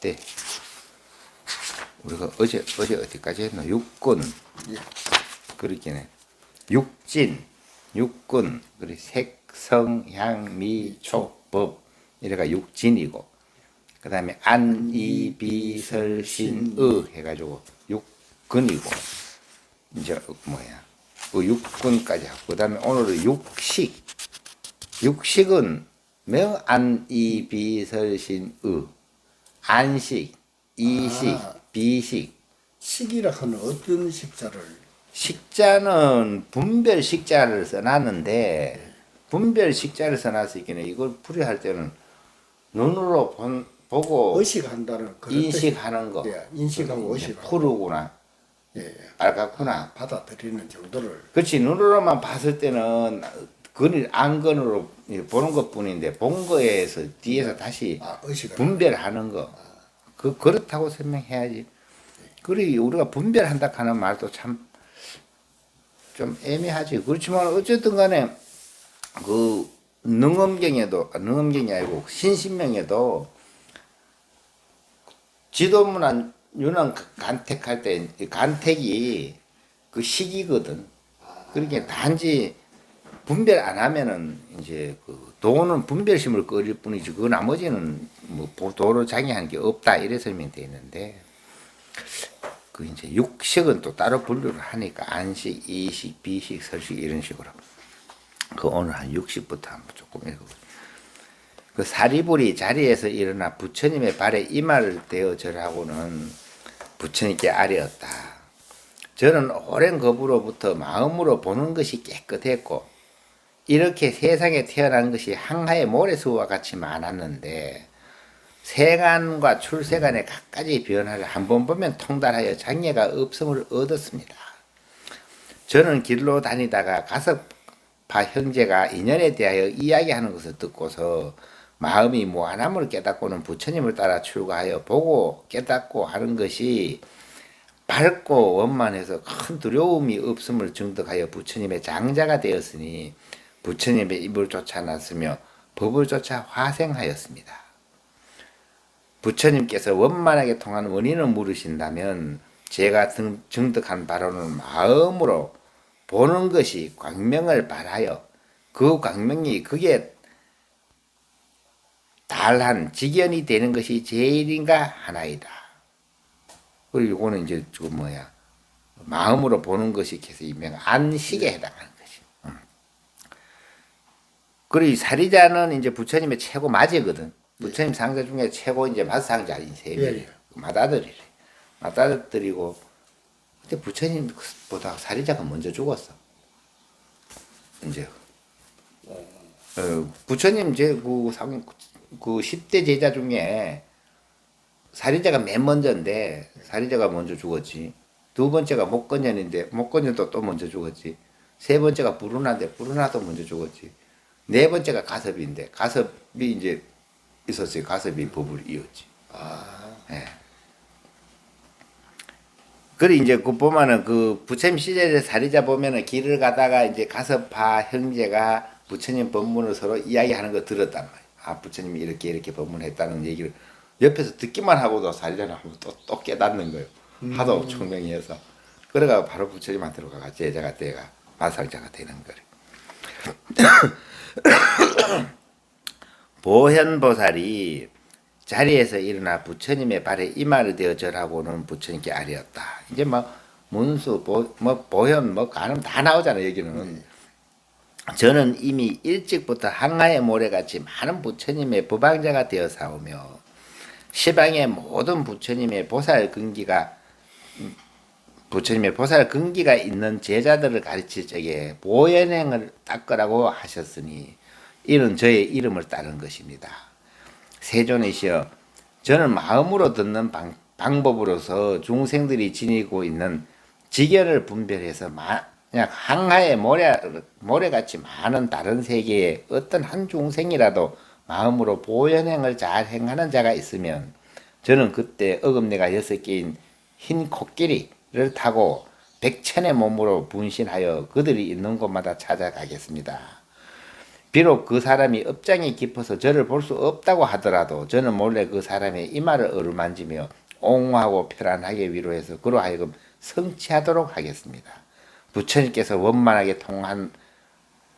때 우리가 어제 어디까지 했노? 육군, 예. 그렇게네. 육진, 육군, 그리고 색성, 향, 미, 촉, 법 이래가 육진이고, 그 다음에 안, 이, 비, 설, 신, 의 해가지고 육근이고, 이제 뭐야? 그 육군까지 하고, 그 다음에 오늘은 육식. 육식은 명, 안, 이, 비, 설, 신, 의. 안식, 이식, 비식. 식이라 하는 어떤 식자를 식자는 분별 식자를 써놨는데, 분별 식자를 써놨으니까 이걸 풀이할 때는 눈으로 보고 의식한다는 그런 인식하는 거. 예, 인식하고 이제 의식하고 푸르구나, 예, 빨갛구나. 받아들이는 정도를 그렇지, 눈으로만 봤을 때는 안건으로 보는 것 뿐인데, 본 거에서 뒤에서 다시 의식을 분별하는 거. 그렇다고 설명해야지. 그리고 우리가 분별한다 하는 말도 참 좀 애매하지. 그렇지만 어쨌든 간에 능엄경이 아니고 신신명에도 지도문안 윤왕 간택할 때 간택이 그 식이거든. 그러니까 단지 분별 안 하면은 이제 그 도는 분별심을 끌일 뿐이지 그 나머지는 뭐 도로 장애한 게 없다 이래 설명되어 있는데, 그 이제 육식은 또 따로 분류를 하니까 안식, 이식, 비식, 설식 이런 식으로. 그 오늘 한 60부터 한번 조금 읽어보세요. 그 사리불이 자리에서 일어나 부처님의 발에 이마를 대어 절하고는 부처님께 아뢰었다. 저는 오랜 거부로부터 마음으로 보는 것이 깨끗했고 이렇게 세상에 태어난 것이 항하의 모래수와 같이 많았는데 세간과 출세간의 갖가지 변화를 한 번 보면 통달하여 장애가 없음을 얻었습니다. 저는 길로 다니다가 가섭파 형제가 인연에 대하여 이야기하는 것을 듣고서 마음이 무한함을 깨닫고는 부처님을 따라 출가하여 보고 깨닫고 하는 것이 밝고 원만해서 큰 두려움이 없음을 증득하여 부처님의 장자가 되었으니 부처님의 입을 쫓아 났으며 법을 쫓아 화생하였습니다. 부처님께서 원만하게 통한 원인을 물으신다면 제가 증득한 바로는 마음으로 보는 것이 광명을 발하여 그 광명이 그게 달한 직연이 되는 것이 제일인가 하나이다. 그리고 이거는 이제 마음으로 보는 것이 계속 이명 안식에 해당하는 것이. 그리고 이 사리자는 이제 부처님의 최고 맞이거든. 부처님 상자 중에 최고 이제 맞상자인 셈이에요. 맞아들이고, 근데 부처님보다 사리자가 먼저 죽었어. 이제 부처님 그 10대 제자 중에 사리자가 맨 먼저인데 사리자가 먼저 죽었지. 두 번째가 목건년인데 목건년도 또 먼저 죽었지. 세 번째가 부르나인데 부르나도 먼저 죽었지. 네 번째가 가섭인데 가섭이 이제 있었어요. 가섭이 법을 이었지. 예. 그리 이제 그 보면은 그 부처님 시절에 사리자 보면은 길을 가다가 이제 가섭파 형제가 부처님 법문을 서로 이야기하는 거 들었단 말이야. 아, 부처님이 이렇게 법문했다는 얘기를 옆에서 듣기만 하고도 사리자는 한번 또 깨닫는 거예요. 하도 총명해서. 그래가 바로 부처님한테로 가가 제자가 돼가 마상자가 되는 거래. 보현보살이 자리에서 일어나 부처님의 발에 이마를 대어 절하고는 부처님께 아뢰었다. 이제 문수, 보현, 가늠 다 나오잖아요, 여기는. 저는 이미 일찍부터 항하의 모래같이 많은 부처님의 법왕자가 되어 사오며 시방의 모든 부처님의 보살 근기가 있는 제자들을 가르칠 적에 보현행을 닦으라고 하셨으니 이는 저의 이름을 따른 것입니다. 세존이시여, 저는 마음으로 듣는 방법으로서 중생들이 지니고 있는 직연을 분별해서 그냥 항하의 모래같이 많은 다른 세계에 어떤 한 중생이라도 마음으로 보현행을 잘 행하는 자가 있으면 저는 그때 어금니가 6개인 흰 코끼리를 타고 백천의 몸으로 분신하여 그들이 있는 곳마다 찾아가겠습니다. 비록 그 사람이 업장이 깊어서 저를 볼 수 없다고 하더라도 저는 몰래 그 사람의 이마를 어루만지며 옹호하고 편안하게 위로해서 그로 하여금 성취하도록 하겠습니다. 부처님께서 원만하게 통한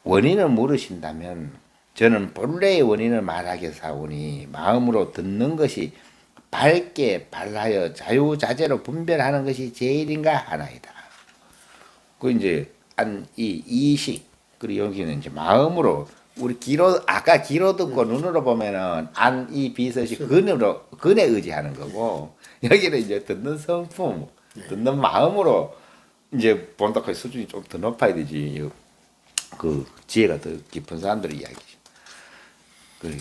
원인을 물으신다면 저는 본래의 원인을 말하겠사오니 마음으로 듣는 것이 밝게 발하여 자유자재로 분별하는 것이 제일인가 하나이다. 그 이제 이 이식 그리고 여기는 이제 마음으로 우리 귀로 아까 귀로 듣고 눈으로 보면은 이 비서시 근에 의지하는 거고 여기는 이제 듣는 성품 듣는 마음으로 이제 본다 그 수준이 좀 더 높아야 되지. 그 지혜가 더 깊은 사람들의 이야기죠. 그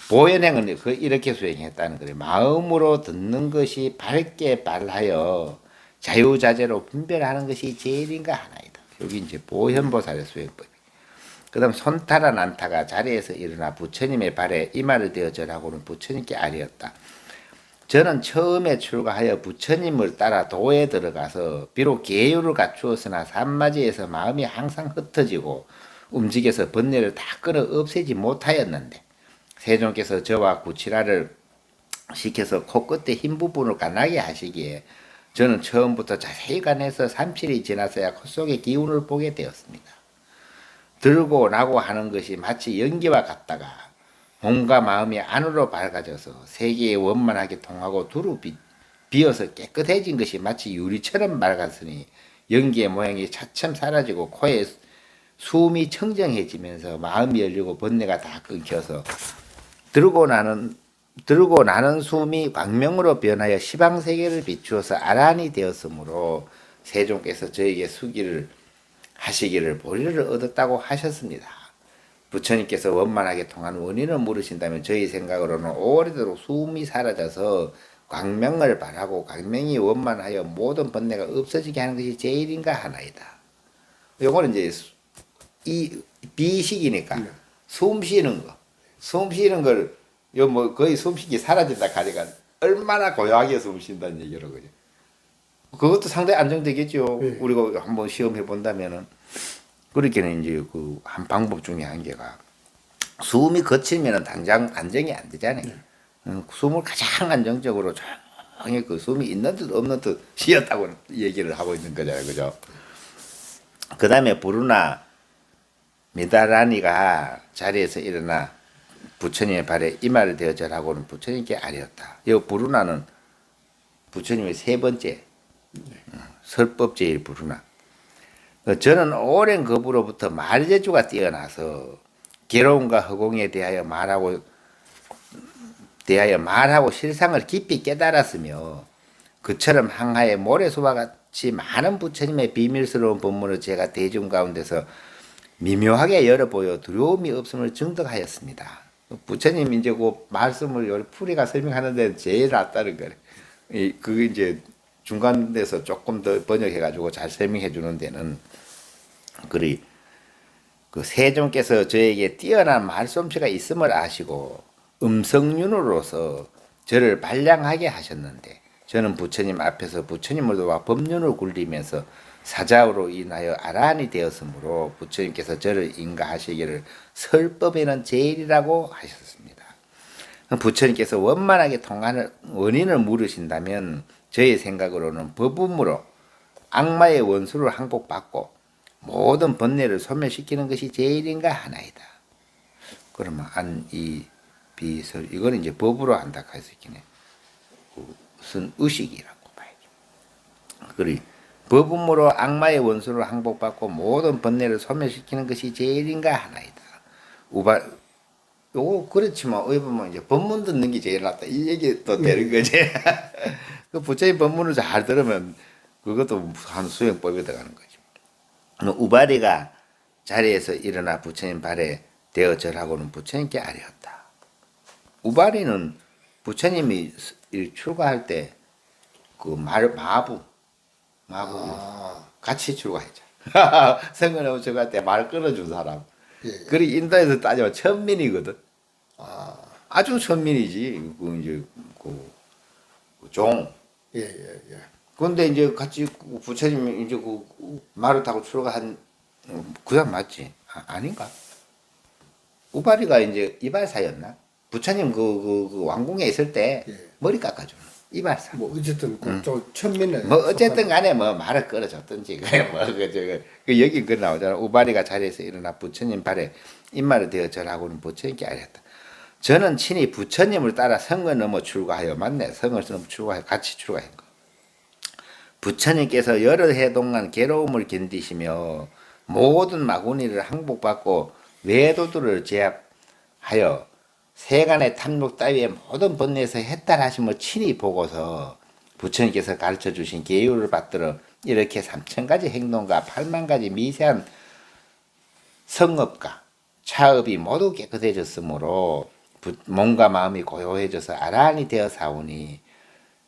보현행은 이렇게 수행했다는 거예요. 마음으로 듣는 것이 밝게 발하여 자유자재로 분별하는 것이 제일인가 하나이다. 여기 이제 보현보살의 수행법. 그다음 손타라 난타가 자리에서 일어나 부처님의 발에 이마를 대어 절하고는 부처님께 아뢰었다. 저는 처음에 출가하여 부처님을 따라 도에 들어가서 비록 계율을 갖추었으나 산마지에서 마음이 항상 흩어지고 움직여서 번뇌를 다 끊어 없애지 못하였는데 세존께서 저와 구치라를 시켜서 코끝의 흰 부분을 가나게 하시기에 저는 처음부터 자세히 관해서 3일이 지나서야 콧속의 기운을 보게 되었습니다. 들고 나고 하는 것이 마치 연기와 같다가 몸과 마음이 안으로 밝아져서 세계에 원만하게 통하고 두루 비어서 깨끗해진 것이 마치 유리처럼 맑았으니 연기의 모양이 차츰 사라지고 코에 숨이 청정해지면서 마음이 열리고 번뇌가 다 끊겨서 들고 나는 숨이 광명으로 변하여 시방세계를 비추어서 아란이 되었으므로 세종께서 저에게 수기를 하시기를 보리를 얻었다고 하셨습니다. 부처님께서 원만하게 통한 원인을 물으신다면 저희 생각으로는 오래도록 숨이 사라져서 광명을 바라고 광명이 원만하여 모든 번뇌가 없어지게 하는 것이 제일인가 하나이다. 요거는 이제 이 비식이니까 숨 쉬는 거. 숨 쉬는 걸 요 뭐 거의 숨쉬기 사라진다 가니까 얼마나 고요하게 숨 쉰다는 얘기로 그죠. 그것도 상당히 안정되겠죠. 네. 우리가 한번 시험해 본다면은 그렇게는 이제 그 한 방법 중에 한 개가 숨이 거치면은 당장 안정이 안 되잖아요. 숨을 가장 안정적으로 조용히 그 숨이 있는 듯 없는 듯 쉬었다고 얘기를 하고 있는 거잖아요, 그죠? 그 다음에 부르나 미다라니가 자리에서 일어나 부처님의 발에 이마를 대어 절하고는 부처님께 아뢰었다. 이 부르나는 부처님의 세 번째 설법제일 부르나. 저는 오랜 거부로부터 말재주가 뛰어나서 괴로움과 허공에 대하여 말하고 실상을 깊이 깨달았으며 그처럼 항하의 모래수와 같이 많은 부처님의 비밀스러운 법문을 제가 대중 가운데서 미묘하게 열어보여 두려움이 없음을 증득하였습니다. 부처님 이제 그 말씀을 풀이가 설명하는데 제일 낫다는 거래. 그게 이제 중간에서 조금 더 번역해가지고 잘 설명해 주는 데는 그리 그 세종께서 저에게 뛰어난 말솜씨가 있음을 아시고 음성윤으로서 저를 발량하게 하셨는데 저는 부처님 앞에서 부처님을 도와 법륜을 굴리면서 사자우로 인하여 아란이 되었으므로 부처님께서 저를 인가하시기를 설법에는 제일이라고 하셨습니다. 부처님께서 원만하게 통하는 원인을 물으신다면 저의 생각으로는 법음으로 악마의 원수를 항복받고 모든 번뇌를 소멸시키는 것이 제일인가 하나이다. 그러면 이 비설 이거는 이제 법으로 한다 할 수 있겠네. 무슨 의식이라고 봐야죠. 그리 법음으로 악마의 원수를 항복받고 모든 번뇌를 소멸시키는 것이 제일인가 하나이다. 요거 그렇지만 어디 보면 이제 법문 듣는 게 제일 낫다 이 얘기 또 되는 거지. 그 부처님 법문을 잘 들으면 그것도 한 수행법이 들어가는 거죠. 우바리가 자리에서 일어나 부처님 발에 대어 절하고는 부처님께 아뢰었다. 우바리는 부처님이 출가할 때 그 마부 같이 출가했죠. 성근에 출가할 때 말 끊어준 사람. 예. 그리 인도에서 따지면 천민이거든. 아주 천민이지. 그 이제 그 종. 예. 근데 이제 같이 부처님이 이제 그 말을 타고 출가한 그 사람 맞지? 아닌가? 우바리가 이제 이발사였나? 부처님 그 왕궁에 있을 때 예. 머리 깎아주는 이발사. 뭐 어쨌든 그쪽 천민에 뭐 어쨌든 간에 뭐 말을 끌어줬든지 그래 그 여기 그 나오잖아. 우바리가 자리에서 일어나 부처님 발에 입마를 대어 절하고는 부처님께 아뢰었다. 저는 친히 부처님을 따라 성을 넘어 출가하여 맞네. 성을 넘어 출가하여 같이 출가한 거. 부처님께서 여러 해 동안 괴로움을 견디시며 모든 마구니를 항복받고 외도들을 제압하여 세간의 탐욕 따위의 모든 번뇌에서 해탈하심을 친히 보고서 부처님께서 가르쳐 주신 계율을 받들어 이렇게 3,000가지 행동과 8만 가지 미세한 성업과 차업이 모두 깨끗해졌으므로 몸과 마음이 고요해져서 아라한이 되어 사오니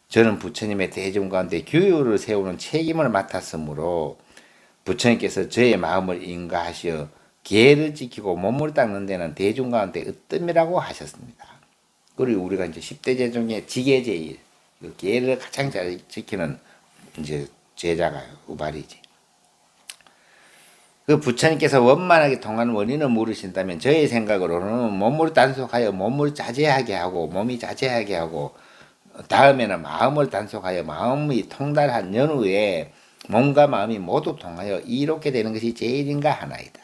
저는 부처님의 대중 가운데 규율을 세우는 책임을 맡았으므로 부처님께서 저의 마음을 인가하시어 계를 지키고 몸을 닦는 데는 대중 가운데 으뜸이라고 하셨습니다. 그리고 우리가 이제 10대 제중에 지계제일, 그 계를 가장 잘 지키는 이제 제자가 우발이지. 그 부처님께서 원만하게 통하는 원인을 물으신다면 저의 생각으로는 몸을 단속하여 몸을 자제하게 하고 몸이 자제하게 하고 다음에는 마음을 단속하여 마음이 통달한 연후에 몸과 마음이 모두 통하여 이롭게 되는 것이 제일인가 하나이다.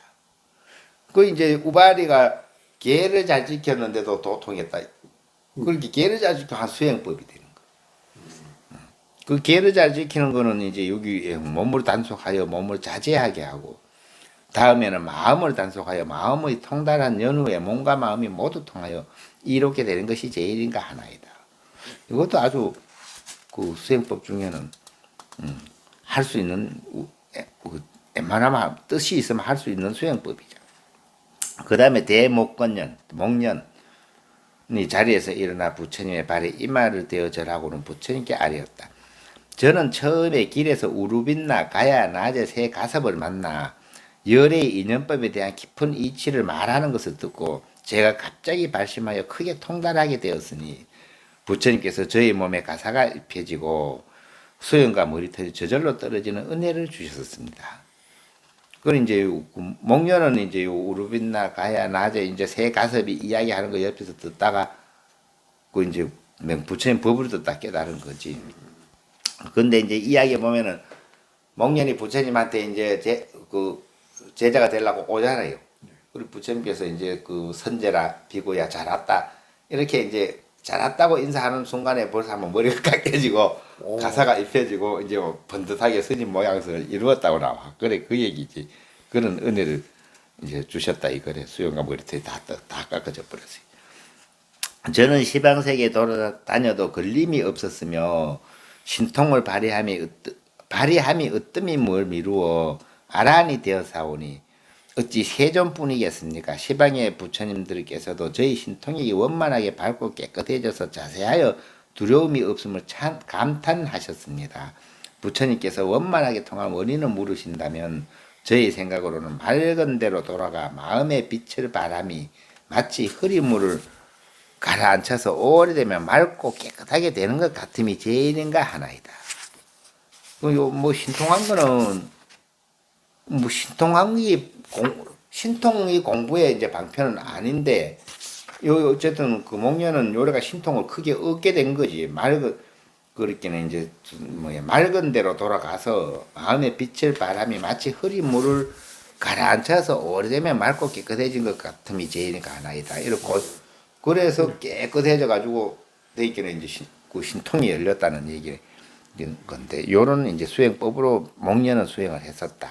그 이제 우바리가 계를 잘 지켰는데도 도통했다. 그렇게 계를 잘 지키면 한 수행법이 되는 거야. 그 계를 잘 지키는 거는 이제 여기 몸을 단속하여 몸을 자제하게 하고 다음에는 마음을 단속하여 마음의 통달한 연후에 몸과 마음이 모두 통하여 이롭게 되는 것이 제일인가 하나이다. 이것도 아주 그 수행법 중에는 할 수 있는 웬만하면 뜻이 있으면 할 수 있는 수행법이죠. 그 다음에 대목건년, 목년이 자리에서 일어나 부처님의 발에 이마를 대어 절하고는 부처님께 아뢰었다. 저는 처음에 길에서 우루빈나 가야 낮에 새 가섭을 만나 열의 인연법에 대한 깊은 이치를 말하는 것을 듣고 제가 갑자기 발심하여 크게 통달하게 되었으니 부처님께서 저희 몸에 가사가 입혀지고 수염과 머리털이 저절로 떨어지는 은혜를 주셨습니다. 그리고 이제 목련은 이제 우루빈나 가야 낮에 이제 새 가섭이 이야기하는 거 옆에서 듣다가 그 이제 부처님 법을 듣다 깨달은 거지. 근데 이제 이야기 보면은 목련이 부처님한테 이제 그 제자가 되려고 오잖아요. 그리고 부처님께서 이제 그 선제라 비고야 잘 왔다 이렇게 이제 잘 왔다고 인사하는 순간에 벌써 한번 머리가 깎여지고 가사가 입혀지고 이제 뭐 번듯하게 스님 모양을 이루었다고 나와. 그래 그 얘기지. 그런 은혜를 이제 주셨다 이거래. 수염과 머리털이 다 깎아져 버렸어요. 저는 시방세계에 돌아다녀도 걸림이 없었으며 신통을 발휘함이 으뜸이 뭘 미루어 아란이 되어 사오니 어찌 세존뿐이겠습니까? 시방의 부처님들께서도 저희 신통이 원만하게 밝고 깨끗해져서 자세하여 두려움이 없음을 참 감탄하셨습니다. 부처님께서 원만하게 통한 원인을 물으신다면 저희 생각으로는 맑은 대로 돌아가 마음의 빛을 바람이 마치 흐리물을 가라앉혀서 오래되면 맑고 깨끗하게 되는 것 같음이 제일인가 하나이다. 뭐 신통한 거는 뭐 신통이 공부의 이제 방편은 아닌데 어쨌든 그 목련은 요래가 신통을 크게 얻게 된 거지. 그렇게는 이제 맑은 대로 돌아가서 마음의 빛을 바람이 마치 흐린 물을 가라앉혀서 오래되면 맑고 깨끗해진 것 같음이 제일이니까 하나이다. 이렇고 그래서 깨끗해져 가지고 되기는 이제 그 신통이 열렸다는 얘기 건데 요런 이제 수행법으로 목련은 수행을 했었다.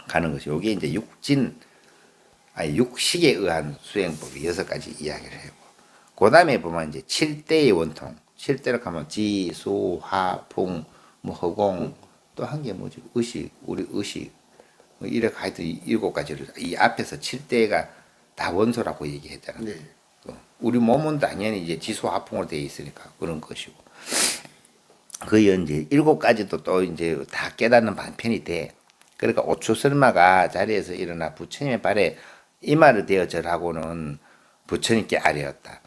가는 것이 요게 이제 육식에 의한 수행법이 6가지 이야기를 하고 그 다음에 보면 이제 7대의 원통 7대로 가면 지, 수, 화, 풍, 뭐 허공 또 한 게 뭐지 의식 우리 의식 뭐 이렇게 하여튼 7가지를 이 앞에서 7대가 다 원소라고 얘기했잖아. 네. 우리 몸은 당연히 이제 지수 화풍으로 되어 있으니까 그런 것이고 그 이제 7가지도 또 이제 다 깨닫는 방편이 돼. 그러니까 오추설마가 자리에서 일어나 부처님의 발에 이마를 대어 절하고는 부처님께 아뢰었다.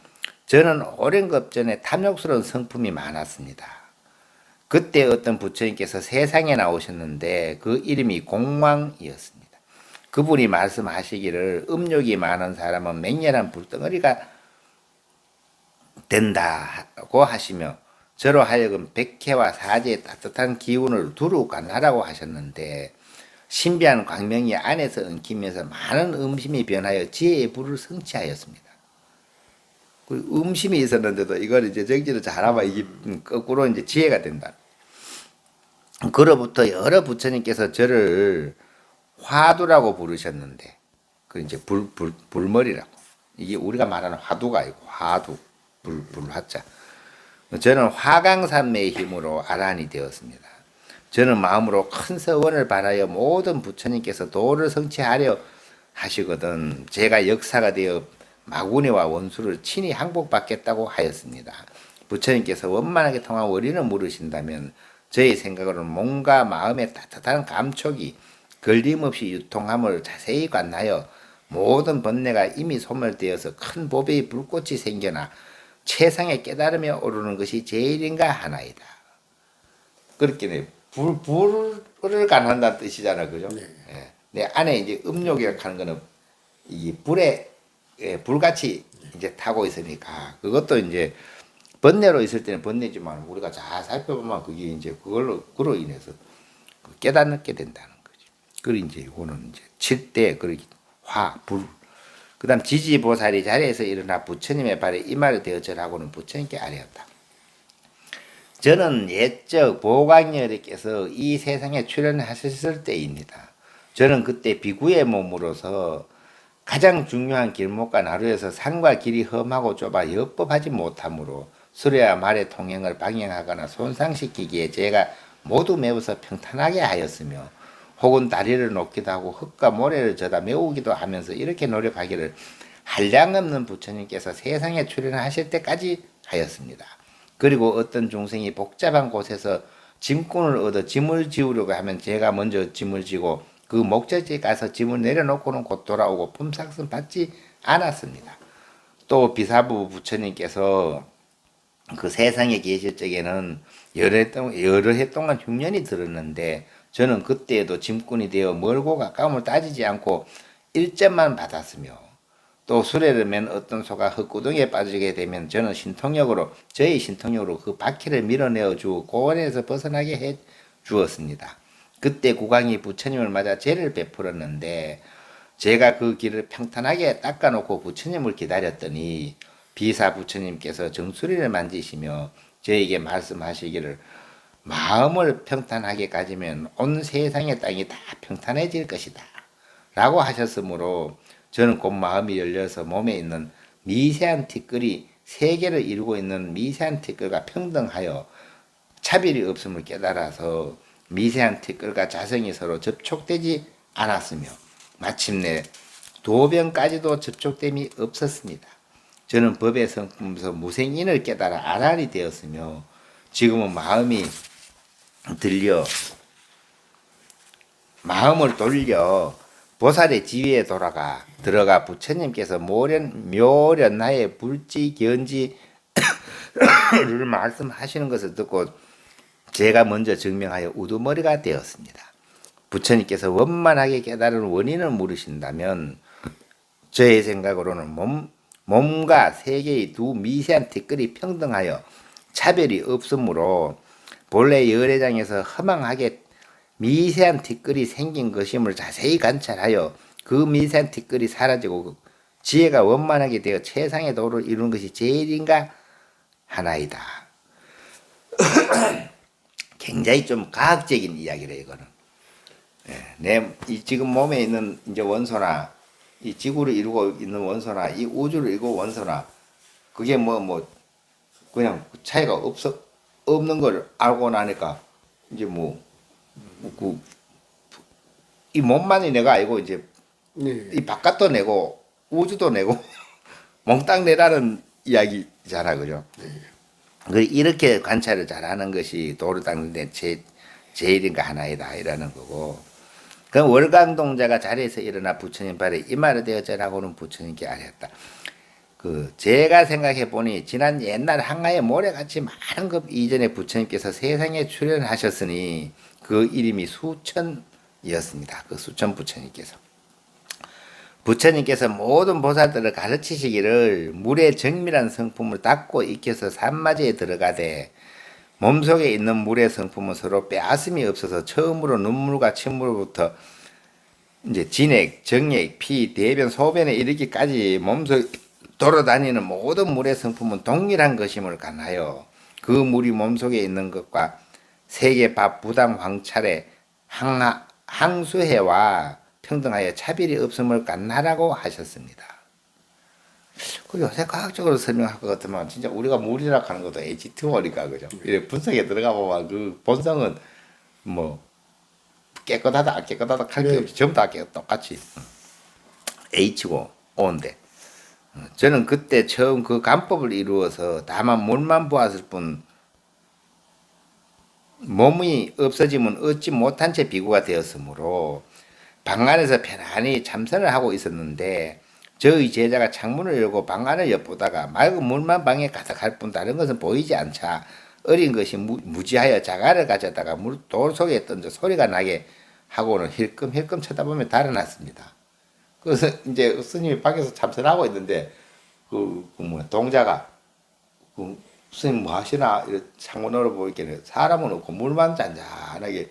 저는 오랜 급전에 탐욕스러운 성품이 많았습니다. 그때 어떤 부처님께서 세상에 나오셨는데 그 이름이 공왕이었습니다. 그분이 말씀하시기를 음욕이 많은 사람은 맹렬한 불덩어리가 된다고 하시며 저로 하여금 백해와 사제의 따뜻한 기운을 두루 관하라고 하셨는데 신비한 광명이 안에서 엉키면서 많은 음심이 변하여 지혜의 불을 성취하였습니다. 그 음심이 있었는데도 이걸 이제 정지를 잘하면 이게 거꾸로 이제 지혜가 된다. 그로부터 여러 부처님께서 저를 화두라고 부르셨는데 그 이제 불머리라고 이게 우리가 말하는 화두가 아니고 화두 불화자. 저는 화강산매의 힘으로 아란이 되었습니다. 저는 마음으로 큰 서원을 바라여 모든 부처님께서 도를 성취하려 하시거든 제가 역사가 되어 마구니와 원수를 친히 항복받겠다고 하였습니다. 부처님께서 원만하게 통한 원리를 물으신다면 저의 생각으로는 몸과 마음의 따뜻한 감촉이 걸림없이 유통함을 자세히 관하여 모든 번뇌가 이미 소멸되어서 큰 보배의 불꽃이 생겨나 최상의 깨달음에 오르는 것이 제일인가 하나이다. 그렇게 불을 간한다는 뜻이잖아, 그죠? 네. 예. 내 안에 이제 음욕이라고 하는 거는 이 불에 불같이 이제 타고 있으니까 그것도 이제 번뇌로 있을 때는 번뇌지만 우리가 잘 살펴보면 그게 이제 그로 인해서 깨닫게 된다는 거죠. 그리고 이제 이거는 이제 칠대 그리고 불. 그다음 지지보살이 자리에서 일어나 부처님의 발에 이마를 대어 절하고는 부처님께 아뢰었다. 저는 옛적 보광녀리께서 이 세상에 출연하셨을 때입니다. 저는 그때 비구의 몸으로서 가장 중요한 길목과 나루에서 산과 길이 험하고 좁아 엽법하지 못하므로 수레와 말의 통행을 방해하거나 손상시키기에 제가 모두 메워서 평탄하게 하였으며 혹은 다리를 놓기도 하고 흙과 모래를 져다 메우기도 하면서 이렇게 노력하기를 한량없는 부처님께서 세상에 출연하실 때까지 하였습니다. 그리고 어떤 중생이 복잡한 곳에서 짐꾼을 얻어 짐을 지우려고 하면 제가 먼저 짐을 지고 그 목적지에 가서 짐을 내려놓고는 곧 돌아오고 품삯은 받지 않았습니다. 또 비사부 부처님께서 그 세상에 계실 적에는 여러 해 동안 흉년이 들었는데 저는 그때에도 짐꾼이 되어 멀고 가까움을 따지지 않고 일점만 받았으며 또 수레를 맨 어떤 소가 흙구덩이에 빠지게 되면 저는 저의 신통력으로 그 바퀴를 밀어내어 주고 고원에서 벗어나게 해 주었습니다. 그때 국왕이 부처님을 맞아 제를 베풀었는데 제가 그 길을 평탄하게 닦아놓고 부처님을 기다렸더니 비사 부처님께서 정수리를 만지시며 저에게 말씀하시기를 마음을 평탄하게 가지면 온 세상의 땅이 다 평탄해질 것이다 라고 하셨으므로 저는 곧 마음이 열려서 몸에 있는 미세한 티끌이 세계를 이루고 있는 미세한 티끌과 평등하여 차별이 없음을 깨달아서 미세한 티끌과 자성이 서로 접촉되지 않았으며 마침내 도변까지도 접촉됨이 없었습니다. 저는 법의 성품에서 무생인을 깨달아 아란이 되었으며 지금은 마음을 돌려 보살의 지위에 들어가 부처님께서 묘련나의 불지견지를 말씀하시는 것을 듣고 제가 먼저 증명하여 우두머리가 되었습니다. 부처님께서 원만하게 깨달은 원인을 물으신다면 저의 생각으로는 몸과 세계의 두 미세한 티끌이 평등하여 차별이 없으므로 본래 열애장에서 허망하게 미세한 티끌이 생긴 것임을 자세히 관찰하여 그 미세한 티끌이 사라지고 지혜가 원만하게 되어 최상의 도를 이루는 것이 제일인가 하나이다. 굉장히 좀 과학적인 이야기래 이거는. 이 지금 몸에 있는 이제 원소나 이 지구를 이루고 있는 원소나 이 우주를 이루고 원소나 그게 그냥 차이가 없는 걸 알고 나니까 이제 이 몸만이 내가 알고 이제 네. 이 바깥도 내고 우주도 내고 몽땅 내라는 이야기잖아, 그죠? 그 이렇게 관찰을 잘하는 것이 도를 닦는데 제일인가 하나이다 이라는 거고. 그 월강동자가 자리에서 일어나 부처님 발에 이마를 대어 절하고는 부처님께 아뢰었다. 제가 생각해 보니 지난 옛날 한가의 모래같이 많은 것 이전에 부처님께서 세상에 출연하셨으니 그 이름이 수천이었습니다. 그 수천 부처님께서. 부처님께서 모든 보살들을 가르치시기를 물의 정밀한 성품을 닦고 익혀서 산마제에 들어가되 몸속에 있는 물의 성품은 서로 빼앗음이 없어서 처음으로 눈물과 침물부터 이제 진액, 정액, 피, 대변, 소변에 이르기까지 몸속 돌아다니는 모든 물의 성품은 동일한 것임을 간하여 그 물이 몸속에 있는 것과 세계 밥, 부당, 황찰에 항수해와 평등하여 차별이 없음을 간하라고 하셨습니다. 그 요새 과학적으로 설명할 것 같으면 진짜 우리가 물이라 하는 것도 H2O니까 그죠? 이래 분석에 들어가 보면 그 본성은 뭐 깨끗하다 안 깨끗하다 할 게 네. 없이 전부 다 똑같이 H고 O인데 저는 그때 처음 그 간법을 이루어서 다만 물만 보았을 뿐 몸이 없어지면 얻지 못한 채 비구가 되었으므로 방 안에서 편안히 참선을 하고 있었는데 저의 제자가 창문을 열고 방 안을 엿보다가 맑은 물만 방에 가득할 뿐 다른 것은 보이지 않자 어린 것이 무지하여 자갈을 가져다가 돌 속에 던져 소리가 나게 하고는 힐끔힐끔 쳐다보며 달아났습니다. 그래서 이제 스님이 밖에서 참선하고 있는데 동자가 스님 뭐 하시나 이렇게 창문으로 보이길래 사람은 없고 물만 잔잔하게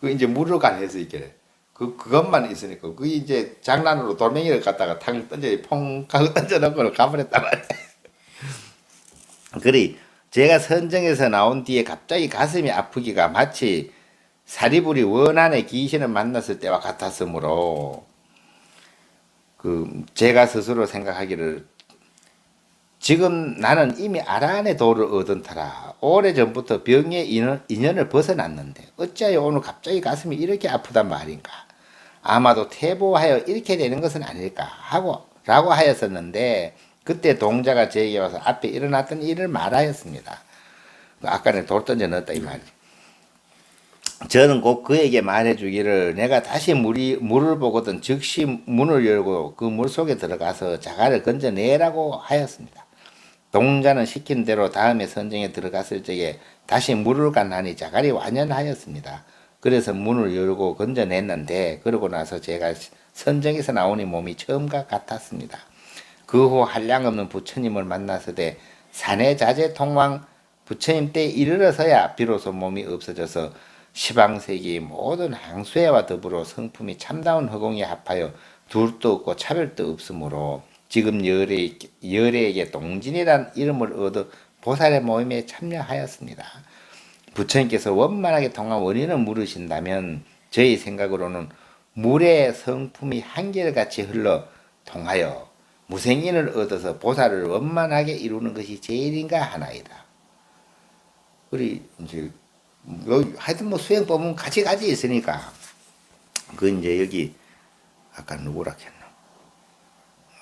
이제 물을 간해서 있길래 그것만 있으니까 그게 이제 장난으로 돌멩이를 갖다가 탕 던져 퐁 하고 던져놓고 가버렸단 말이에요. 그리 제가 선정에서 나온 뒤에 갑자기 가슴이 아프기가 마치 사리불이 원한의 귀신을 만났을 때와 같았으므로 제가 스스로 생각하기를 지금 나는 이미 아란의 도를 얻은 터라 오래전부터 병의 인연을 벗어났는데 어찌하여 오늘 갑자기 가슴이 이렇게 아프단 말인가. 아마도 퇴보하여 이렇게 되는 것은 아닐까 라고 하였었는데 그때 동자가 제게 와서 앞에 일어났던 일을 말하였습니다. 아까는 돌 던져 넣었다 이 말이죠. 저는 꼭 그에게 말해주기를 내가 다시 물을 보거든 즉시 문을 열고 그 물 속에 들어가서 자갈을 건져내라고 하였습니다. 동자는 시킨 대로 다음에 선정에 들어갔을 적에 다시 물을 간하니 자갈이 완연하였습니다. 그래서 문을 열고 건져냈는데 그러고 나서 제가 선정에서 나오니 몸이 처음과 같았습니다. 그 후 한량없는 부처님을 만나서되 산해자재 통왕 부처님 때 이르러서야 비로소 몸이 없어져서 시방세계의 모든 항수회와 더불어 성품이 참다운 허공에 합하여 둘도 없고 차별도 없으므로 지금 열애에게 동진이란 이름을 얻어 보살의 모임에 참여하였습니다. 부처님께서 원만하게 통한 원인을 물으신다면 저희 생각으로는 물의 성품이 한결같이 흘러 통하여 무생인을 얻어서 보살을 원만하게 이루는 것이 제일인가 하나이다. 우리 이제 하여튼 뭐 수행법은 가지 있으니까 이제 여기 아까 누구라 했나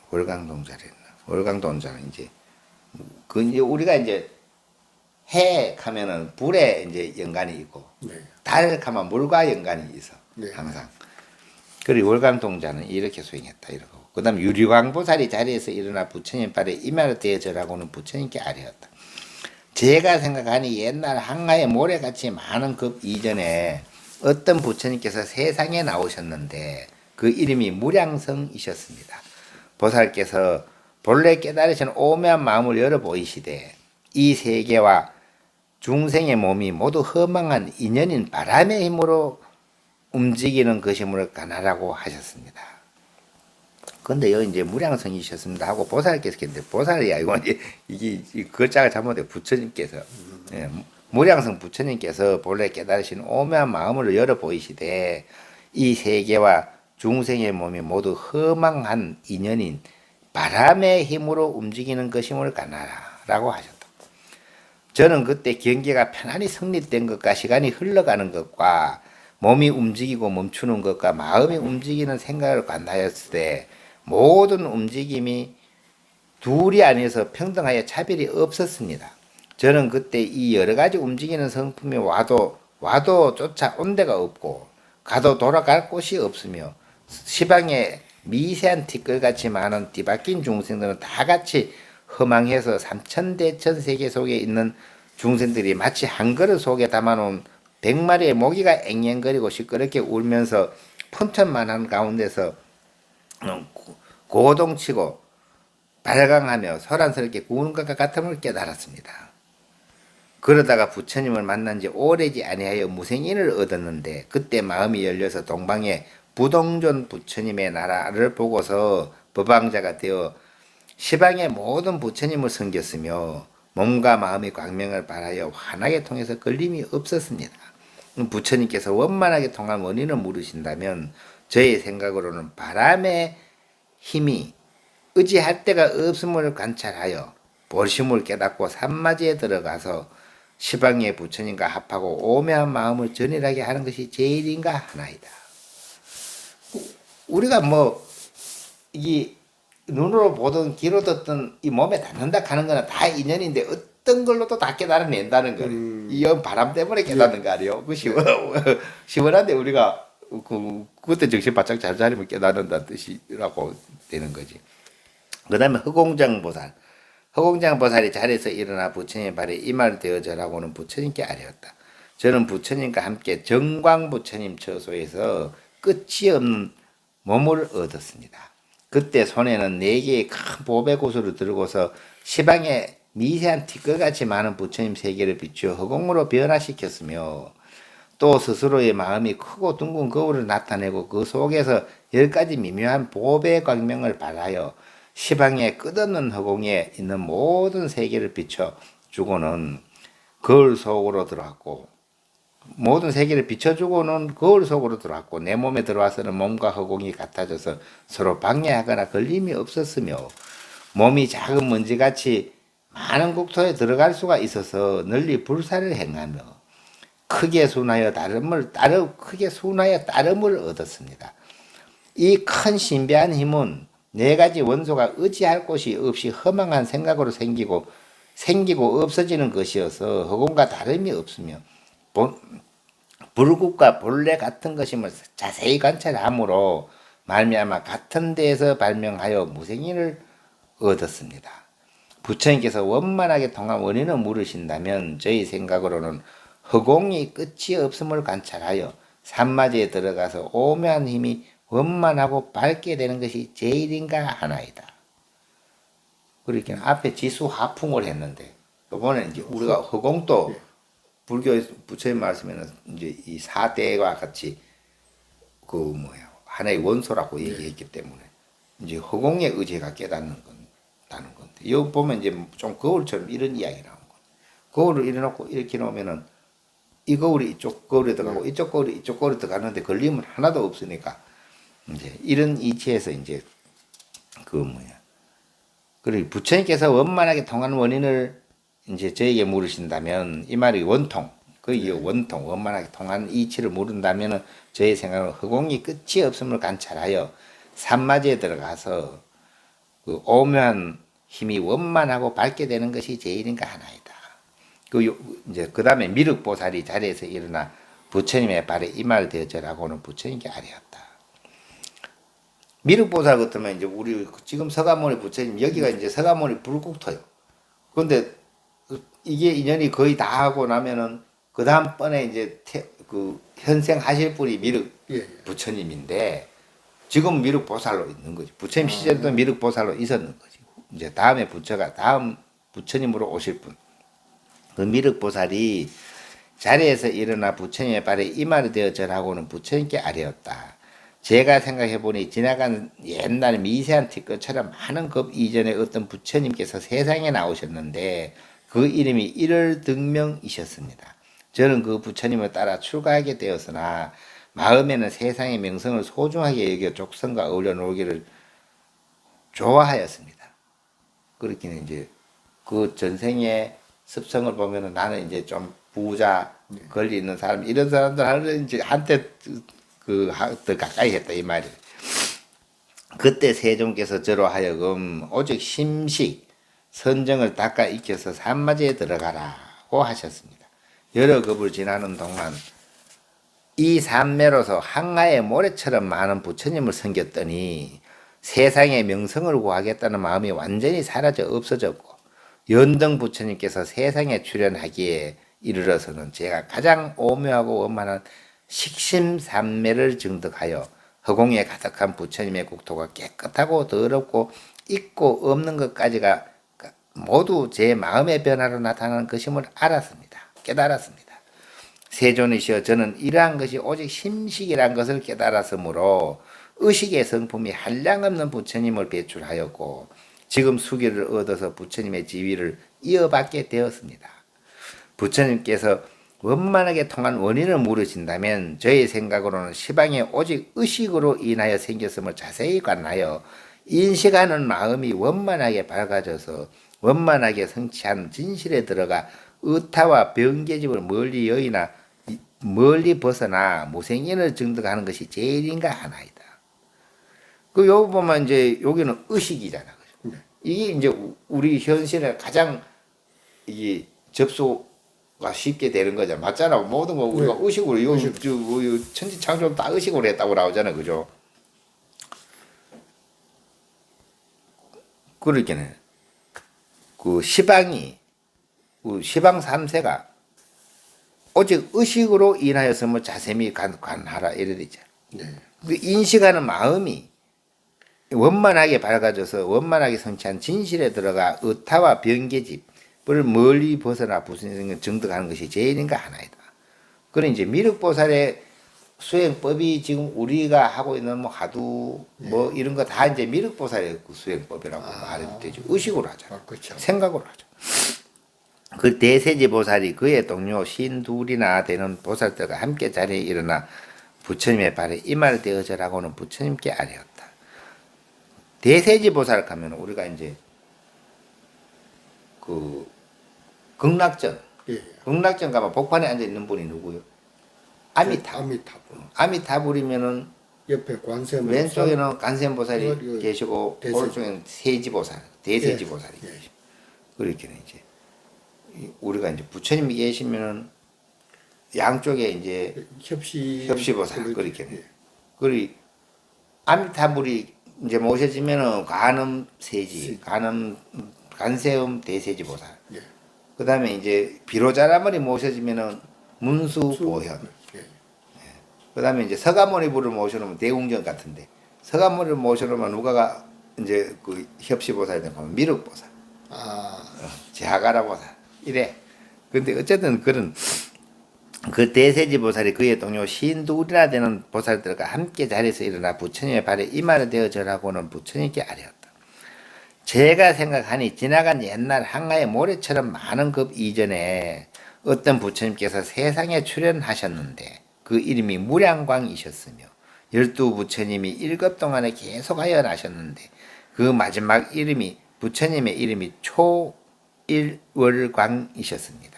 월강동자랬나 월강동자는 이제 이제 우리가 이제 해 하면은 불에 이제 연관이 있고 네. 달 하면 물과 연관이 있어 네. 항상. 그리고 월강동자는 이렇게 수행했다 이러고 그다음 유리광보살이 자리에서 일어나 부처님 발에 이마를 대어 절하고는 부처님께 아뢰었다. 제가 생각하니 옛날 한가의 모래같이 많은 급 이전에 어떤 부처님께서 세상에 나오셨는데 그 이름이 무량성이셨습니다. 보살께서 본래 깨달으신 오묘한 마음을 열어 보이시되 이 세계와 중생의 몸이 모두 허망한 인연인 바람의 힘으로 움직이는 것임을 간하라고 하셨습니다. 근데 여기 이제 무량성이셨습니다 하고 보살께서 했는데 보살이 아니고 이게 글자가 잘못돼 부처님께서 무량성 부처님께서 본래 깨달으신 오묘한 마음을 열어 보이시되 이 세계와 중생의 몸이 모두 허망한 인연인 바람의 힘으로 움직이는 것임을 간하라고 하셨다. 저는 그때 경계가 편안히 성립된 것과 시간이 흘러가는 것과 몸이 움직이고 멈추는 것과 마음이 움직이는 생각을 관하였을 때 모든 움직임이 둘이 아니어서 평등하여 차별이 없었습니다. 저는 그때 이 여러 가지 움직이는 성품이 와도 쫓아온 데가 없고 가도 돌아갈 곳이 없으며 시방에 미세한 티끌같이 많은 뒤바뀐 중생들은 다 같이 허망해서 삼천대천 세계 속에 있는 중생들이 마치 한 그릇 속에 담아놓은 100마리의 모기가 앵앵거리고 시끄럽게 울면서 폰천만한 가운데서 고동치고 발광하며 소란스럽게 구는 것과 같음을 깨달았습니다. 그러다가 부처님을 만난 지 오래지 아니하여 무생인을 얻었는데 그때 마음이 열려서 동방에 부동존 부처님의 나라를 보고서 법왕자가 되어 시방의 모든 부처님을 섬겼으며 몸과 마음의 광명을 발하여 환하게 통해서 걸림이 없었습니다. 부처님께서 원만하게 통한 원인을 물으신다면 저의 생각으로는 바람의 힘이 의지할 데가 없음을 관찰하여 볼심을 깨닫고 산마지에 들어가서 시방의 부처님과 합하고 오묘한 마음을 전일하게 하는 것이 제일인가 하나이다. 우리가 이 눈으로 보든 귀로 듣든 이 몸에 닿는다 하는 거는 다 인연인데 어떤 걸로도 다 깨달아낸다는 거예요. 이 바람 때문에 깨닫는 거 아니에요. 그 시원한데 우리가 그때 정신 바짝 잘 차리면 깨닫는다는 뜻이라고 되는 거지. 그 다음에 허공장보살. 허공장보살이 자리에서 일어나 부처님의 발에 이말 되어져라고는 부처님께 아뢰었다. 저는 부처님과 함께 정광부처님 처소에서 끝이 없는 몸을 얻었습니다. 그때 손에는 4개의 큰 보배구슬을 들고서 시방에 미세한 티끌같이 많은 부처님 세계를 비추어 허공으로 변화시켰으며 또 스스로의 마음이 크고 둥근 거울을 나타내고 그 속에서 10가지 미묘한 보배 광명을 발하여 시방의 끝없는 허공에 있는 모든 세계를 비춰 주고는 거울 속으로 들어왔고 모든 세계를 비춰주고는 거울 속으로 들어왔고 내 몸에 들어와서는 몸과 허공이 같아져서 서로 방해하거나 걸림이 없었으며 몸이 작은 먼지같이 많은 국토에 들어갈 수가 있어서 널리 불사를 행하며 크게 순하여 따름을 얻었습니다. 이 큰 신비한 힘은 4가지 원소가 의지할 곳이 없이 허망한 생각으로 생기고 없어지는 것이어서 허공과 다름이 없으며 불국과 본래 같은 것임을 자세히 관찰함으로 말미암아 같은 데에서 발명하여 무생인을 얻었습니다. 부처님께서 원만하게 통한 원인을 물으신다면 저희 생각으로는 허공이 끝이 없음을 관찰하여 산마지에 들어가서 오묘한 힘이 원만하고 밝게 되는 것이 제일인가 하나이다. 그렇게 앞에 지수 하풍을 했는데 이번에 이제 우리가 허공도 불교 부처님 말씀에는 이제 이 4대와 같이 하나의 원소라고 얘기했기 때문에 이제 허공의 의지가 깨닫는 건다는 건데 여기 보면 이제 좀 거울처럼 이런 이야기 나온 거예요. 거울을 이래놓고 이렇게 놓으면은 이 거울이 이쪽 거울에 들어가고 이쪽 거울이 이쪽 거울에 들어가는데 걸림은 하나도 없으니까 이제 이런 이치에서 이제 그리고 부처님께서 원만하게 통한 원인을 이제 저에게 물으신다면 이 말이 원통, 원만하게 통한 이치를 물은다면 저의 생각은 허공이 끝이 없음을 관찰하여 산마지에 들어가서 그 오묘한 힘이 원만하고 밝게 되는 것이 제일인가 하나이다. 그 다음에 미륵보살이 자리에서 일어나 부처님의 발에 이말 되어져라고는 부처님께 아뢰었다. 미륵보살 같으면 이제 우리 지금 서가모니 부처님 여기가 이제 서가모니 불국토요. 그런데 이게 인연이 거의 다 하고 나면은 그 다음번에 이제 현생하실 분이 미륵 부처님인데 지금 미륵보살로 있는 거지. 부처님 시절도 미륵보살로 있었는 거지. 이제 다음에 다음 부처님으로 오실 분. 그 미륵보살이 자리에서 일어나 부처님의 발에 이말이 되어 절하고는 부처님께 아뢰었다. 제가 생각해보니 지나간 옛날 미세한 티끌처럼 많은 급 이전에 어떤 부처님께서 세상에 나오셨는데 그 이름이 일월등명이셨습니다. 저는 그 부처님을 따라 출가하게 되었으나 마음에는 세상의 명성을 소중하게 여겨 족성과 어울려 놀기를 좋아하였습니다. 그렇기는 이제 그 전생의 습성을 보면은 나는 이제 좀 부자 권리 있는 사람 이런 사람들 이제 한테 더 가까이 했다 이 말이에요. 그때 세종께서 저로 하여금 오직 심식 선정을 닦아 익혀서 산마지에 들어가라고 하셨습니다. 여러 급을 지나는 동안 이 산매로서 항아의 모래처럼 많은 부처님을 섬겼더니 세상의 명성을 구하겠다는 마음이 완전히 사라져 없어졌고 연등 부처님께서 세상에 출현하기에 이르러서는 제가 가장 오묘하고 원만한 식심산매를 증득하여 허공에 가득한 부처님의 국토가 깨끗하고 더럽고 있고 없는 것까지가 모두 제 마음의 변화로 나타나는 것임을 알았습니다. 깨달았습니다. 세존이시여 저는 이러한 것이 오직 심식이란 것을 깨달았으므로 의식의 성품이 한량없는 부처님을 배출하였고 지금 수기를 얻어서 부처님의 지위를 이어받게 되었습니다. 부처님께서 원만하게 통한 원인을 물으신다면 저의 생각으로는 시방에 오직 의식으로 인하여 생겼음을 자세히 관하여 인식하는 마음이 원만하게 밝아져서 원만하게 성취한 진실에 들어가 의타와 병계집을 멀리 벗어나 무생인을 증득하는 것이 제일인가 하나이다. 요 보면 이제 여기는 의식이잖아. 이게 이제 우리 현실에 가장 이게 접수가 쉽게 되는 거죠. 맞잖아. 모든 거 우리가 의식으로 요 천지창조를 다 의식으로 했다고 나오잖아. 그죠? 그러기는 그 시방이 시방 3세가 오직 의식으로 인하였음을 자세히 관하라 이래 되죠. 그 인식하는 마음이 원만하게 밝아져서 원만하게 성취한 진실에 들어가 의타와 병계집을 멀리 벗어나 부승을 증득하는 것이 제일인가 하나이다. 그런 이제 미륵보살의 수행법이 지금 우리가 하고 있는 뭐 하두 뭐 이런 거 다 이제 미륵보살의 그 수행법이라고 말해도 되죠. 의식으로 하잖아. 그렇죠. 생각으로 하죠. 그 대세지 보살이 그의 동료 신둘이나 되는 보살들과 함께 자리에 일어나 부처님의 발에 이마를 대어절하고는 부처님께 아뢰었다. 대세지 보살 가면 우리가 이제 그 극락전 극락전 가면 복판에 앉아 있는 분이 누구요? 아미타불. 아미타불이면은 옆에 관세음 왼쪽에는 관세음보살이 계시고 대세지. 오른쪽에는 세지보살, 대세지보살이 계시고 그렇게 이제 우리가 이제 부처님이 계시면은 양쪽에 이제 협시보살 그렇게 그리 아미타불이 이제 모셔지면은 관음 세지, 관세음 대세지보살. 그 다음에 이제 비로자라머리 모셔지면은 문수보현. 그 다음에 이제 서가모니불을 모셔놓으면 대웅전 같은데, 서가모니를 모셔놓으면 누가가 이제 그 협시보살이 되면 미륵보살. 제하가라보살. 이래. 근데 어쨌든 그런 그 대세지보살이 그의 동료 신두리나 되는 보살들과 함께 자리에서 일어나 부처님의 발에 이마를 대어 절하고는 부처님께 아뢰었다. 제가 생각하니 지나간 옛날 한가의 모래처럼 많은 급 이전에 어떤 부처님께서 세상에 출현하셨는데 그 이름이 무량광이셨으며 12부처님이 1급 동안에 계속하여 나셨는데 그 마지막 이름이 부처님의 이름이 초일월광이셨습니다.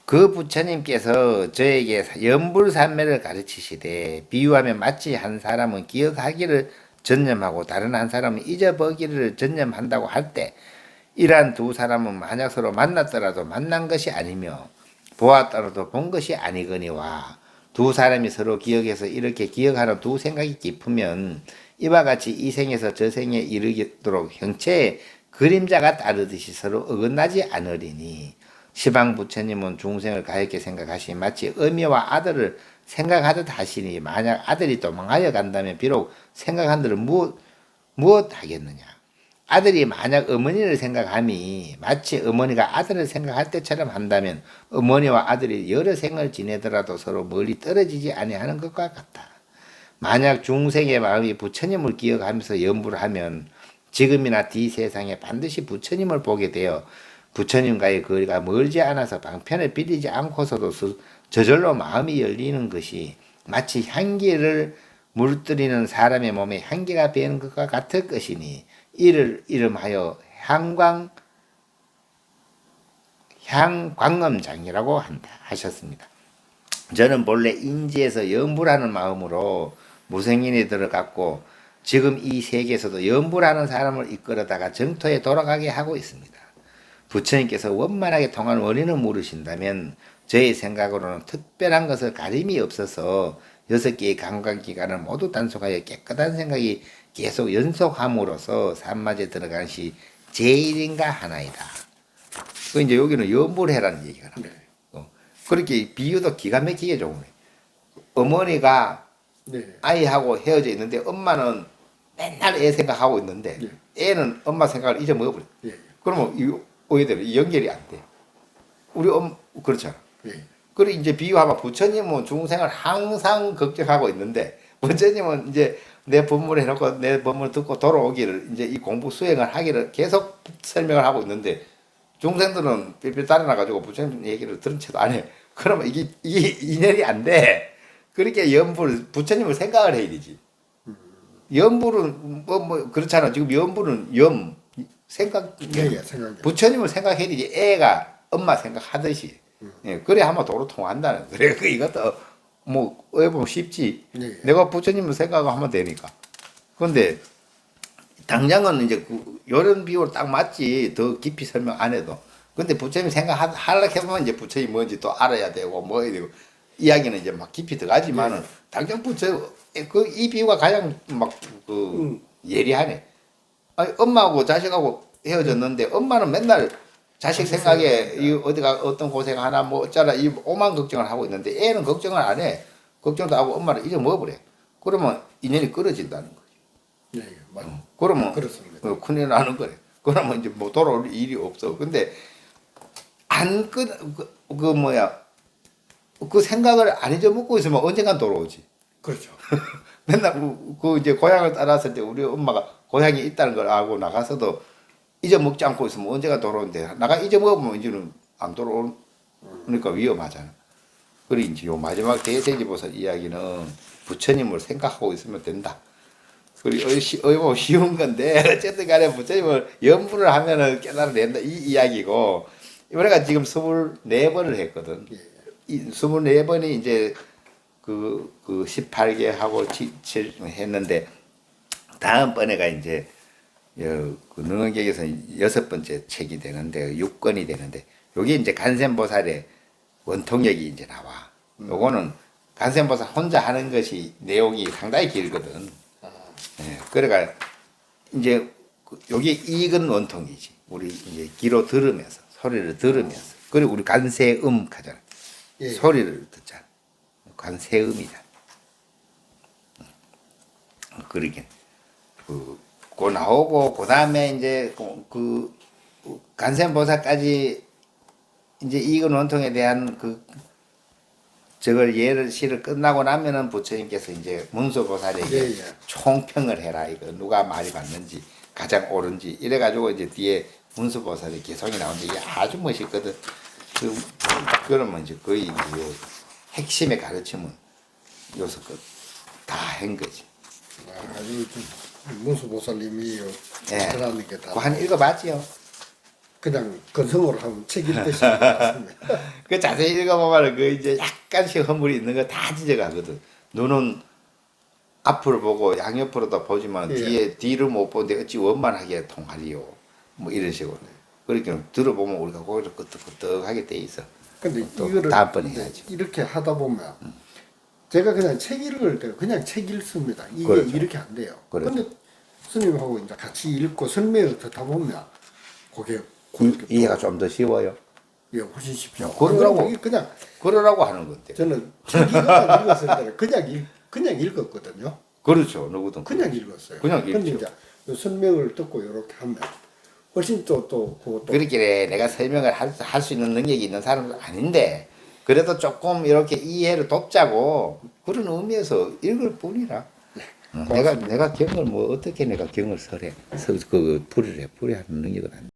그 부처님께서 저에게 연불산매를 가르치시되 비유하며 마치 한 사람은 기억하기를 전념하고 다른 한 사람은 잊어버리기를 전념한다고 할 때 이러한 두 사람은 만약 서로 만났더라도 만난 것이 아니며 보았더라도 본 것이 아니거니와 두 사람이 서로 기억해서 이렇게 기억하는 두 생각이 깊으면 이와 같이 이 생에서 저 생에 이르도록 형체의 그림자가 따르듯이 서로 어긋나지 않으리니 시방 부처님은 중생을 가볍게 생각하시니 마치 어미와 아들을 생각하듯 하시니 만약 아들이 도망하여 간다면 비록 생각한 대로 무엇 하겠느냐. 아들이 만약 어머니를 생각함이 마치 어머니가 아들을 생각할 때처럼 한다면 어머니와 아들이 여러 생을 지내더라도 서로 멀리 떨어지지 아니하는 것과 같다. 만약 중생의 마음이 부처님을 기억하면서 연부를 하면 지금이나 뒤 세상에 반드시 부처님을 보게 되어 부처님과의 거리가 멀지 않아서 방편을 빌리지 않고서도 저절로 마음이 열리는 것이 마치 향기를 물들이는 사람의 몸에 향기가 배는 것과 같을 것이니 이를 이름하여 향광음장이라고 한다 하셨습니다. 저는 본래 인지에서 연불하는 마음으로 무생인에 들어갔고 지금 이 세계에서도 연불하는 사람을 이끌어다가 정토에 돌아가게 하고 있습니다. 부처님께서 원만하게 통한 원인을 물으신다면 저의 생각으로는 특별한 것을 가림이 없어서 6개의 감각기관을 모두 단속하여 깨끗한 생각이 계속 연속함으로써 산마제 들어가는 시 제일인가 하나이다. 그 이제 여기는 연불해라는 얘기가 나와요. 그렇게 비유도 기가 막히게 좋은 거예요. 어머니가 네. 아이하고 헤어져 있는데 엄마는 맨날 애 생각하고 있는데 애는 엄마 생각을 잊어먹어버려. 예. 그러면 이 오해대로 이 연결이 안 돼. 우리 그렇잖아. 예. 그리고 이제 비유하면 부처님은 중생을 항상 걱정하고 있는데 부처님은 이제 내 법문을 해놓고 내 법문을 듣고 돌아오기를 이제 이 공부 수행을 하기를 계속 설명을 하고 있는데 중생들은 삐삐 따라나가지고 부처님 얘기를 들은 채도 안 해. 그러면 이게 인연이 안 돼. 그렇게 부처님을 생각을 해야 되지. 염불은 그렇잖아. 지금 염불은 생각 예, 생각이. 부처님을 생각해야 되지. 애가 엄마 생각하듯이. 예, 그래 하면 도로 통한다는. 그래 이것도 뭐 보면 쉽지. 예. 내가 부처님을 생각하면 되니까. 그런데 당장은 이제 요런 비유로 딱 맞지. 더 깊이 설명 안 해도. 근데 부처님 생각하려고 해보면 이제 부처님 뭔지 또 알아야 되고 뭐 해야 되고 이야기는 이제 막 깊이 들어가지만은 당장 이 비유가 가장 예리하네. 아니, 엄마하고 자식하고 헤어졌는데 엄마는 맨날 자식 생각에 이 어디가 어떤 고생하나 뭐 어쩌라 이 오만 걱정을 하고 있는데 애는 걱정을 안 해. 걱정도 하고 엄마를 잊어먹어버려. 그러면 인연이 끊어진다는 거지. 예, 맞. 그러면 그렇습니다. 큰일 나는 거래. 그러면 이제 뭐 돌아올 일이 없어. 근데 안 그 생각을 안 잊어먹고 있으면 언젠간 돌아오지. 그렇죠. 맨날 이제 고향을 따랐을 때 우리 엄마가 고향이 있다는 걸 알고 나가서도 잊어먹지 않고 있으면 언제가 돌아오는데 나가 잊어먹으면 이제는 안 돌아오니까 위험하잖아. 그리고 이제 요 마지막 대세지보살 이야기는 부처님을 생각하고 있으면 된다. 그리고 뭐 쉬운 건데 어쨌든 간에 부처님을 염불을 하면은 깨달아낸다 이 이야기고 우리가 지금 24번을 했거든. 이 24번이 이제 그 18개 하고 7 했는데 다음번에가 이제 그 능언객에서 6번째 책이 되는데 6권이 되는데 요게 이제 간센보살의 원통력이 이제 나와. 요거는 간센보살 혼자 하는 것이 내용이 상당히 길거든. 예, 그러니까 이제 요게 익은 원통이지. 우리 이제 귀로 들으면서 소리를 들으면서 그리고 우리 간세음 하잖아. 예. 소리를 듣잖아. 관세음이다. 그러게 그 나오고 그 다음에 이제 그 간센보살까지 이제 이건 원통에 대한 저걸 예를 시를 끝나고 나면은 부처님께서 이제 문수보살에게 예, 예. 총평을 해라 이거 누가 말이 맞는지 가장 옳은지 이래가지고 이제 뒤에 문수보살의 개성이 나오는데 이게 아주 멋있거든. 그러면 이제 거의 이제 핵심의 가르침은 여기서 다한 거지. 아주 문수보살님이 예. 대단한 게 다. 그거 한 읽어봤지요. 그냥 건성으로 하면 책 읽듯이 같습니다. 그 자세히 읽어보면 그 이제 약간씩 허물이 있는 거 다 지적하거든. 눈은 앞으로 보고 양옆으로도 보지만 예. 뒤를 못 보는데 어찌 원만하게 통하리요. 뭐 이런 식으로. 그러니까 들어보면 우리가 고개를 끄덕끄덕하게 돼 있어. 근데 또 이거를 다음번에 해야지. 이렇게 하다 보면 제가 그냥 책 읽을 때 그냥 책 읽습니다. 이게 그렇죠. 이렇게 안 돼요. 그렇죠. 근데 스님하고 이제 같이 읽고 설명을 듣다 보면 그게 이해가 좀 더 쉬워요. 예, 훨씬 쉽죠. 그러라고. 이게 그냥 그러라고 하는 건데. 저는 책 이거만 읽었을 때는 그냥 읽었거든요. 그렇죠. 누구든. 그냥 읽었어요. 그냥 근데 읽죠. 이제 요 설명을 듣고 이렇게 하면 훨씬 그것도 그렇게 내가 설명을 할 수 있는 능력이 있는 사람은 아닌데 그래도 조금 이렇게 이해를 돕자고 그런 의미에서 읽을 뿐이라. 내가 경을 뭐 어떻게 내가 경을 설해. 풀이하는 능력은 안 돼.